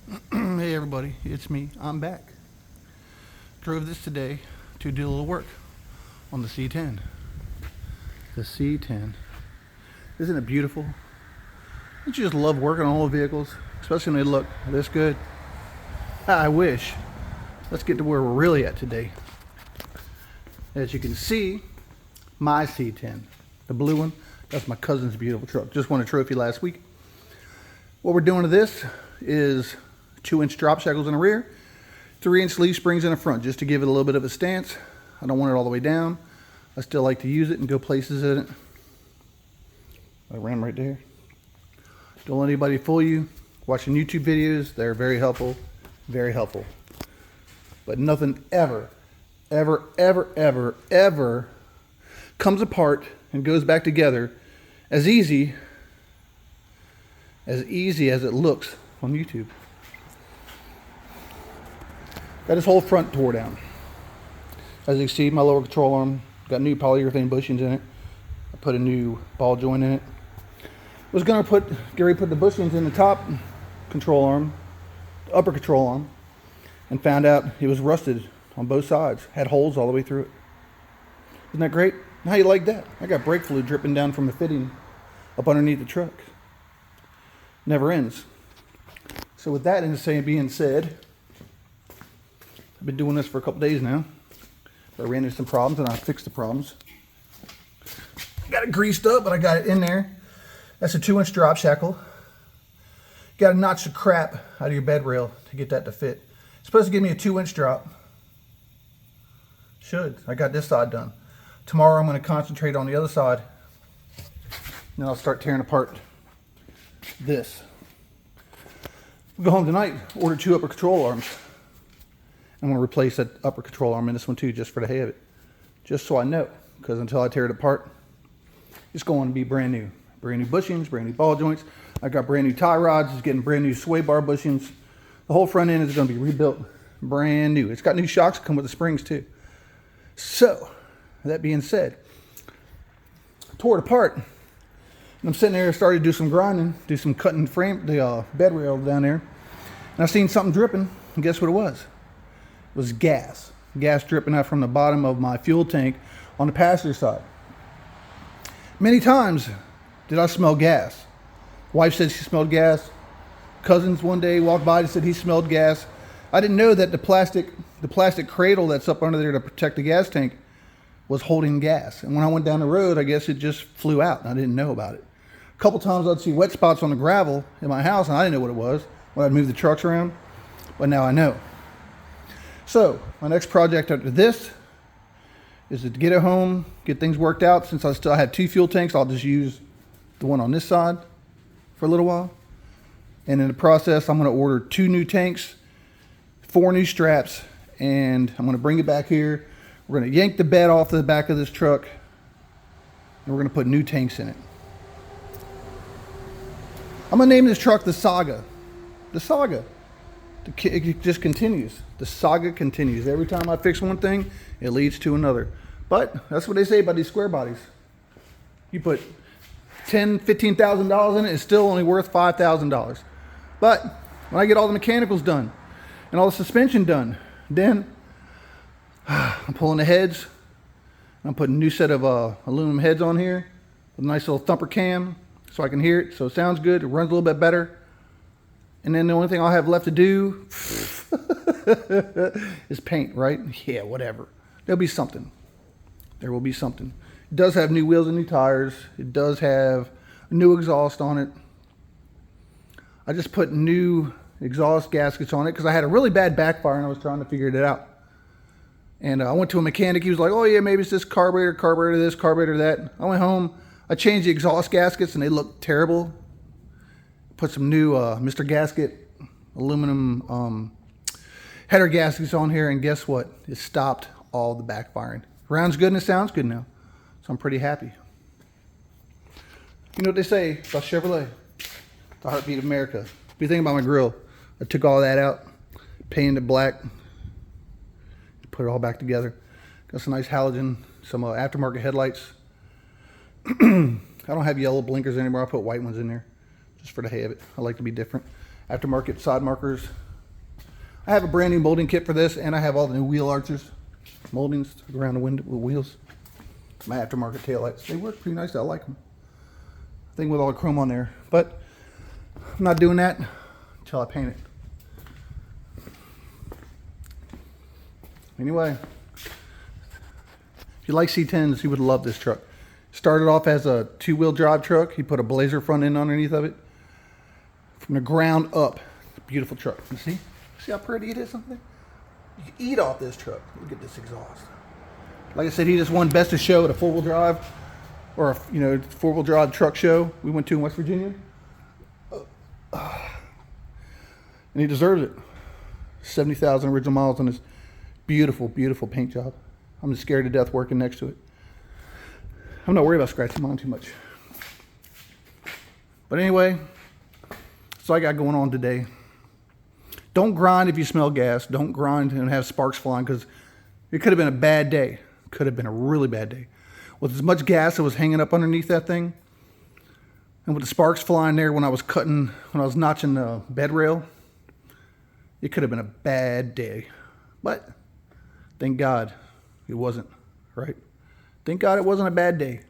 Hey everybody, it's me. I'm back. Drove this today to do a little work on the C10. The C10. Isn't it beautiful? Don't you just love working on old vehicles, especially when they look this good? I wish. Let's get to where we're really at today. As you can see, my C10, the blue one, that's my cousin's beautiful truck. Just won a trophy last week. What we're doing to this is 2-inch drop shackles in the rear, 3-inch leaf springs in the front, just to give it a little bit of a stance. I don't want it all the way down. I still like to use it and go places in it. I ran right there. Don't let anybody fool you. Watching YouTube videos, they're very helpful, very helpful. But nothing ever comes apart and goes back together as easy as it looks on YouTube. Got his whole front tore down. As you can see, my lower control arm got new polyurethane bushings in it. I put a new ball joint in it. Was gonna get ready to put the bushings in the top control arm, the upper control arm, and found out it was rusted on both sides. Had holes all the way through it. Isn't that great? How you like that? I got brake fluid dripping down from the fitting up underneath the truck. Never ends. So with that being said, I've been doing this for a couple days now. I ran into some problems and I fixed the problems. Got it greased up, but I got it in there. That's a 2-inch drop shackle. Got to notch the crap out of your bed rail to get that to fit. It's supposed to give me a 2-inch drop. Should. I got this side done. Tomorrow I'm going to concentrate on the other side. Then I'll start tearing apart this. We'll go home tonight, order 2 upper control arms. I'm going to replace that upper control arm in this one too, just for the heck of it. Just so I know, because until I tear it apart, it's going to be brand new. Brand new bushings, brand new ball joints. I got brand new tie rods, it's getting brand new sway bar bushings. The whole front end is going to be rebuilt brand new. It's got new shocks, come with the springs too. So, that being said, tore it apart. And I'm sitting there, started to do some grinding, do some cutting the bed rail down there. And I seen something dripping, and guess what it was? It was gas. Gas dripping out from the bottom of my fuel tank on the passenger side. Many times did I smell gas. Wife said she smelled gas. Cousins one day walked by and said he smelled gas. I didn't know that the plastic cradle that's up under there to protect the gas tank was holding gas. And when I went down the road, I guess it just flew out and I didn't know about it. A couple times I'd see wet spots on the gravel in my house and I didn't know what it was when I'd move the trucks around, but now I know. So my next project after this is to get it home, get things worked out. Since I still have 2 fuel tanks, I'll just use the one on this side for a little while. And in the process, I'm going to order 2 new tanks, 4 new straps, and I'm going to bring it back here. We're going to yank the bed off the back of this truck, and we're going to put new tanks in it. I'm going to name this truck the Saga. The Saga. It just continues. The saga continues. Every time I fix one thing, it leads to another. But that's what they say about these square bodies. You put $10,000, $15,000 in it, it's still only worth $5,000. But when I get all the mechanicals done and all the suspension done, then I'm pulling the heads. I'm putting a new set of aluminum heads on here with a nice little thumper cam so I can hear it. So it sounds good. It runs a little bit better. And then the only thing I'll have left to do is paint, right? Yeah, whatever. There'll be something. There will be something. It does have new wheels and new tires. It does have new exhaust on it. I just put new exhaust gaskets on it because I had a really bad backfire and I was trying to figure it out. And I went to a mechanic. He was like, oh yeah, maybe it's this carburetor this, carburetor that. I went home. I changed the exhaust gaskets and they looked terrible. Put some new Mr. Gasket aluminum header gaskets on here, and guess what? It stopped all the backfiring. Rounds good and it sounds good now, so I'm pretty happy. You know what they say about Chevrolet? The heartbeat of America. If you think about my grill, I took all that out, painted it black, put it all back together. Got some nice halogen, some aftermarket headlights. I don't have yellow blinkers anymore. I put white ones in there just for the heck of it. I like to be different. aftermarket side markers. I have a brand new molding kit for this, and I have all the new wheel arches, moldings around the window with wheels. My aftermarket taillights, they work pretty nice. I like them. Thing with all the chrome on there, but I'm not doing that until I paint it. Anyway, if you like C10s, you would love this truck. Started off as a 2-wheel drive truck. He put a Blazer front end underneath of it. From the ground up, beautiful truck. You see how pretty it is? Something you can eat off this truck. Look at this exhaust. Like I said, he just won Best of Show at a 4-wheel drive, or a 4-wheel drive truck show we went to in West Virginia, and he deserves it. 70,000 original miles on this beautiful, beautiful paint job. I'm just scared to death working next to it. I'm not worried about scratching mine too much. But anyway, that's all I got going on today. Don't grind if you smell gas. Don't grind and have sparks flying, because it could have been a bad day. Could have been a really bad day. With as much gas that was hanging up underneath that thing, and with the sparks flying there when I was notching the bed rail, it could have been a bad day. But thank God it wasn't, right? Thank God it wasn't a bad day.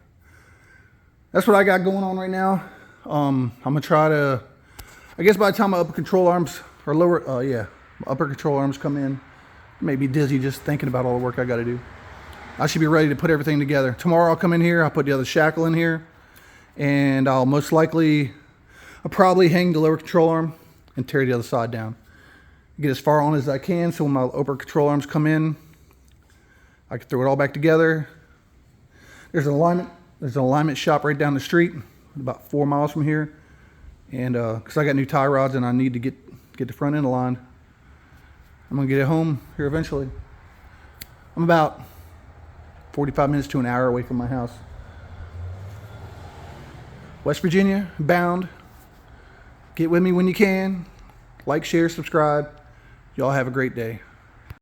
That's what I got going on right now. I'm gonna try to, I guess by the time my upper control arms or lower, my upper control arms come in, I may be dizzy just thinking about all the work I got to do. I should be ready to put everything together. Tomorrow I'll come in here, I'll put the other shackle in here, and I'll probably hang the lower control arm and tear the other side down. Get as far on as I can, so when my upper control arms come in, I can throw it all back together. There's an alignment shop right down the street, about 4 miles from here. And because I got new tie rods and I need to get the front end aligned. I'm gonna get it home here eventually. I'm about 45 minutes to an hour away from my house. West Virginia, bound. Get with me when you can. Like, share, subscribe. Y'all have a great day.